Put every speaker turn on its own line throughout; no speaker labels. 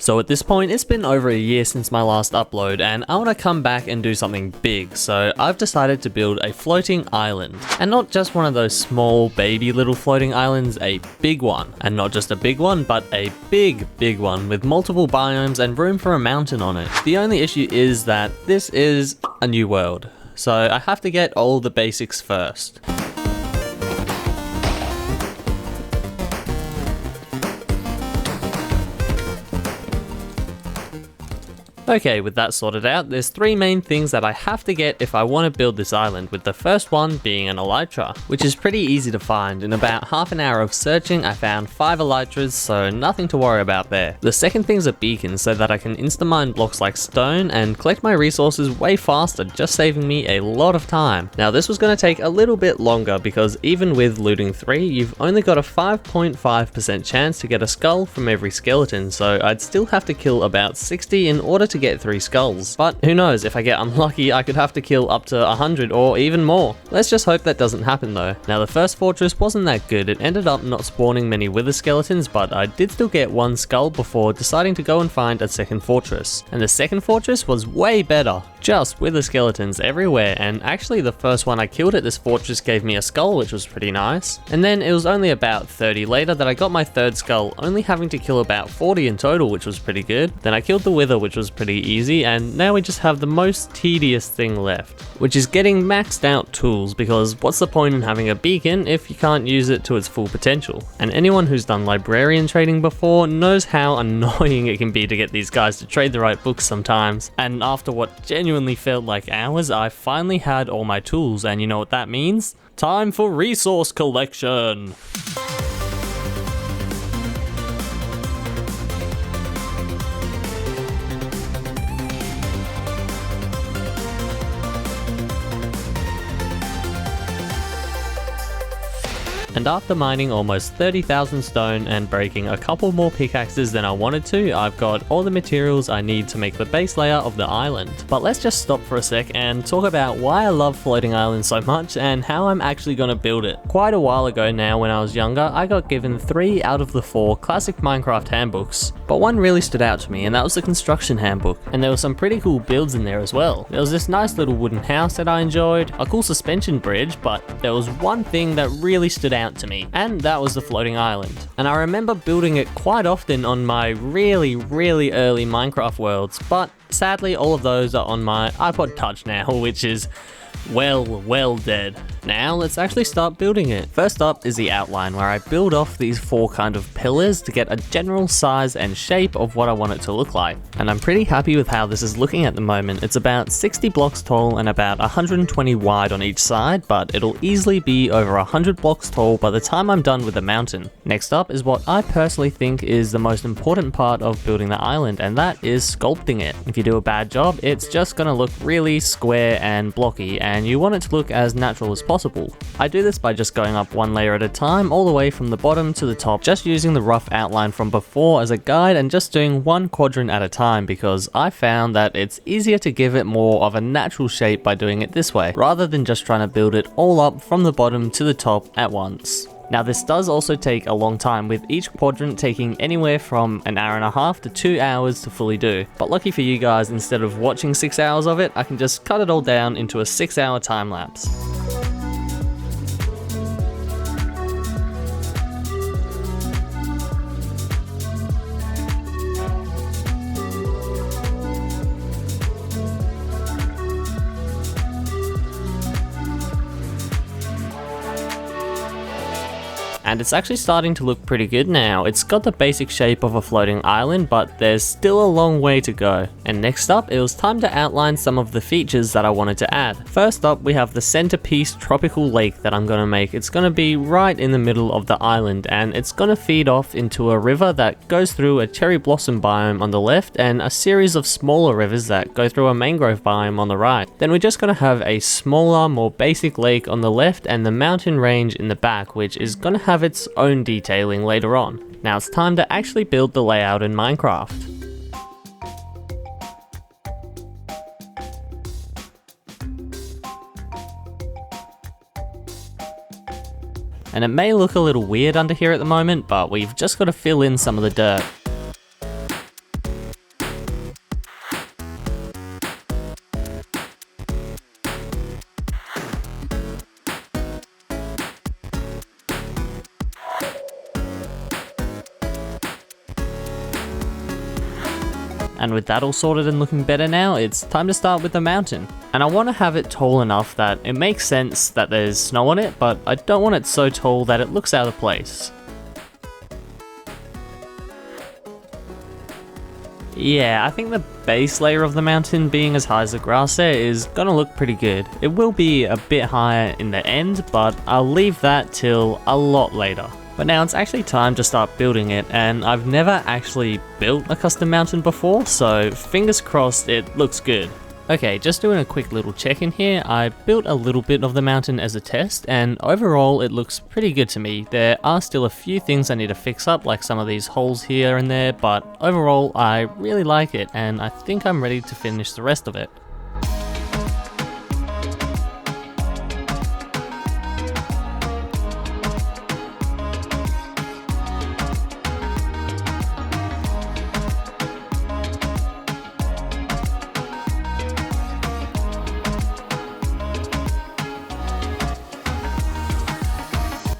So at this point, it's been over a year since my last upload, and I want to come back and do something big, so I've decided to build a floating island. And not just one of those small baby little floating islands, a big one. And not just a big one, but a big one with multiple biomes and room for a mountain on it. The only issue is that this is a new world, so I have to get all the basics first. Okay, with that sorted out, there's three main things that I have to get if I want to build this island, with the first one being an elytra, which is pretty easy to find. In about half an hour of searching, I found 5 elytras, so nothing to worry about there. The second thing is a beacon, so that I can insta-mine blocks like stone and collect my resources way faster, just saving me a lot of time. Now this was going to take a little bit longer, because even with looting 3, you've only got a 5.5% chance to get a skull from every skeleton, so I'd still have to kill about 60 in order to get 3 skulls. But who knows, if I get unlucky, I could have to kill up to 100 or even more. Let's just hope that doesn't happen though. Now the first fortress wasn't that good. It ended up not spawning many wither skeletons, but I did still get 1 skull before deciding to go and find a second fortress. And the second fortress was way better. Just wither skeletons everywhere, and actually the first one I killed at this fortress gave me a skull, which was pretty nice. And then it was only about 30 later that I got my third skull, only having to kill about 40 in total, which was pretty good. Then I killed the wither, which was pretty easy, and now we just have the most tedious thing left, which is getting maxed out tools, because what's the point in having a beacon if you can't use it to its full potential? And anyone who's done librarian trading before knows how annoying it can be to get these guys to trade the right books sometimes. And after what genuinely felt like hours, I finally had all my tools, and you know what that means? Time for resource collection! And after mining almost 30,000 stone and breaking a couple more pickaxes than I wanted to, I've got all the materials I need to make the base layer of the island. But let's just stop for a sec and talk about why I love floating islands so much and how I'm actually going to build it. Quite a while ago now, when I was younger, I got given 3 out of the 4 classic Minecraft handbooks. But one really stood out to me, and that was the construction handbook. And there were some pretty cool builds in there as well. There was this nice little wooden house that I enjoyed, a cool suspension bridge, but there was one thing that really stood out to me, and that was the floating island. And I remember building it quite often on my really early Minecraft worlds, but sadly all of those are on my iPod Touch now, which is well dead. Now let's actually start building it. First up is the outline, where I build off these 4 kind of pillars to get a general size and shape of what I want it to look like. And I'm pretty happy with how this is looking at the moment. It's about 60 blocks tall and about 120 wide on each side, but it'll easily be over 100 blocks tall by the time I'm done with the mountain. Next up is what I personally think is the most important part of building the island, and that is sculpting it. If you do a bad job, it's just gonna look really square and blocky, and you want it to look as natural as possible. I do this by just going up 1 layer at a time, all the way from the bottom to the top, just using the rough outline from before as a guide and just doing 1 quadrant at a time, because I found that it's easier to give it more of a natural shape by doing it this way, rather than just trying to build it all up from the bottom to the top at once. Now this does also take a long time, with each quadrant taking anywhere from an hour and a half to 2 hours to fully do. But lucky for you guys, instead of watching 6 hours of it, I can just cut it all down into a 6-hour time lapse. And it's actually starting to look pretty good now. It's got the basic shape of a floating island, but there's still a long way to go. And next up, it was time to outline some of the features that I wanted to add. First up, we have the centerpiece tropical lake that I'm going to make. It's going to be right in the middle of the island, and it's going to feed off into a river that goes through a cherry blossom biome on the left and a series of smaller rivers that go through a mangrove biome on the right. Then we're just going to have a smaller, more basic lake on the left and the mountain range in the back, which is going to have its own detailing later on. Now it's time to actually build the layout in Minecraft. And it may look a little weird under here at the moment, but we've just got to fill in some of the dirt. And with that all sorted and looking better now, it's time to start with the mountain. And I want to have it tall enough that it makes sense that there's snow on it, but I don't want it so tall that it looks out of place. Yeah, I think the base layer of the mountain being as high as the grass there is gonna look pretty good. It will be a bit higher in the end, but I'll leave that till a lot later. But now it's actually time to start building it, and I've never actually built a custom mountain before, so fingers crossed it looks good. Okay, just doing a quick little check in here, I built a little bit of the mountain as a test, and overall it looks pretty good to me. There are still a few things I need to fix up, like some of these holes here and there, but overall I really like it, and I think I'm ready to finish the rest of it.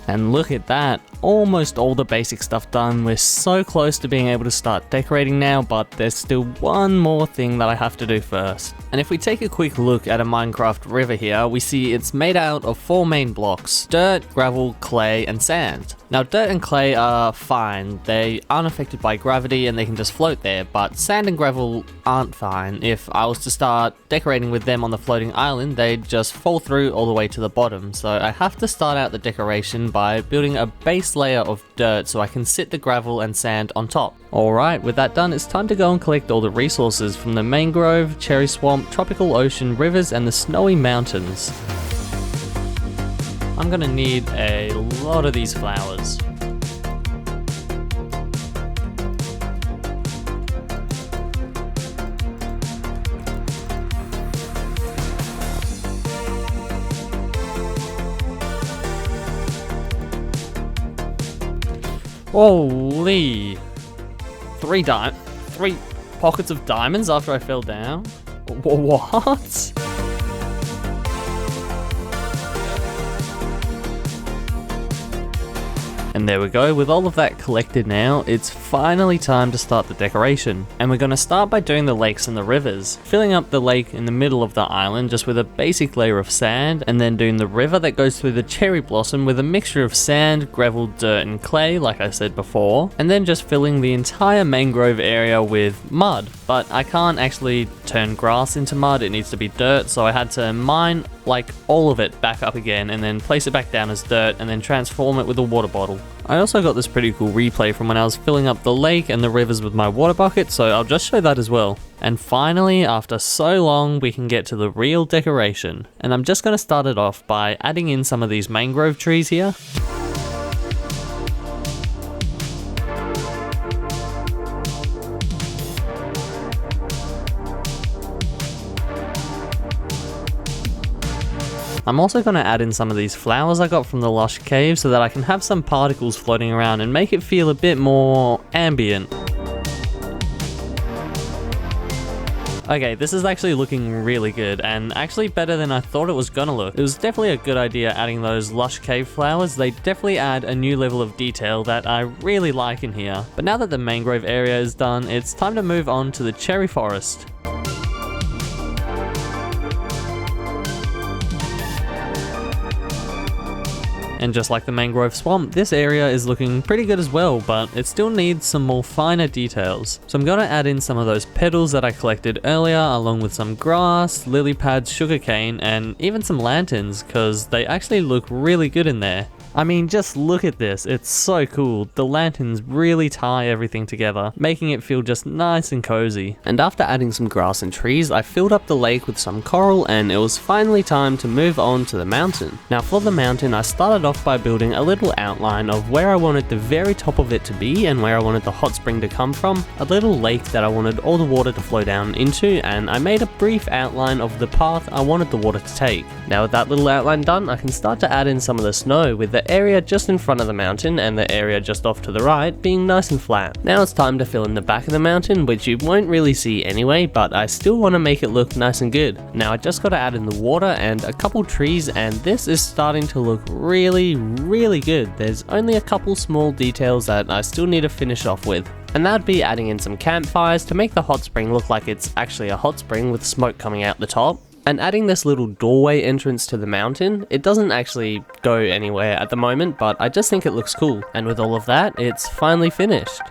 And look at that, almost all the basic stuff done. We're so close to being able to start decorating now, but there's still one more thing that I have to do first. And if we take a quick look at a Minecraft river here, we see it's made out of 4 main blocks: dirt, gravel, clay, and sand. Now dirt and clay are fine, they aren't affected by gravity and they can just float there, but sand and gravel aren't fine. If I was to start decorating with them on the floating island, they'd just fall through all the way to the bottom. So I have to start out the decoration by building a base layer of dirt so I can sit the gravel and sand on top. Alright, with that done, it's time to go and collect all the resources from the mangrove, cherry swamp, tropical ocean, rivers, and the snowy mountains. I'm gonna need a lot of these flowers. Holy! 3 pockets of diamonds after I fell down? What? And there we go, with all of that collected now, it's finally time to start the decoration. And we're going to start by doing the lakes and the rivers. Filling up the lake in the middle of the island just with a basic layer of sand, and then doing the river that goes through the cherry blossom with a mixture of sand, gravel, dirt, and clay, like I said before. And then just filling the entire mangrove area with mud. But I can't actually turn grass into mud, it needs to be dirt, so I had to mine like all of it back up again and then place it back down as dirt and then transform it with a water bottle. I also got this pretty cool replay from when I was filling up the lake and the rivers with my water bucket, so I'll just show that as well. And finally, after so long, we can get to the real decoration. And I'm just going to start it off by adding in some of these mangrove trees here. I'm also going to add in some of these flowers I got from the lush cave so that I can have some particles floating around and make it feel a bit more ambient. Okay, this is actually looking really good, and actually better than I thought it was gonna look. It was definitely a good idea adding those lush cave flowers. They definitely add a new level of detail that I really like in here. But now that the mangrove area is done, it's time to move on to the cherry forest. And just like the mangrove swamp, this area is looking pretty good as well, but it still needs some more finer details. So I'm gonna add in some of those petals that I collected earlier, along with some grass, lily pads, sugarcane, and even some lanterns, because they actually look really good in there. I mean, just look at this, it's so cool. The lanterns really tie everything together, making it feel just nice and cozy. And after adding some grass and trees, I filled up the lake with some coral, and it was finally time to move on to the mountain. Now for the mountain, I started off by building a little outline of where I wanted the very top of it to be and where I wanted the hot spring to come from, a little lake that I wanted all the water to flow down into, and I made a brief outline of the path I wanted the water to take. Now with that little outline done, I can start to add in some of the snow with the
the area just in front of the mountain and the area just off to the right being nice and flat. Now it's time to fill in the back of the mountain, which you won't really see anyway, but I still want to make it look nice and good. Now I just got to add in the water and a couple trees, and this is starting to look really good. There's only a couple small details that I still need to finish off with. And that'd be adding in some campfires to make the hot spring look like it's actually a hot spring with smoke coming out the top. And adding this little doorway entrance to the mountain. It doesn't actually go anywhere at the moment, but I just think it looks cool. And with all of that, it's finally finished.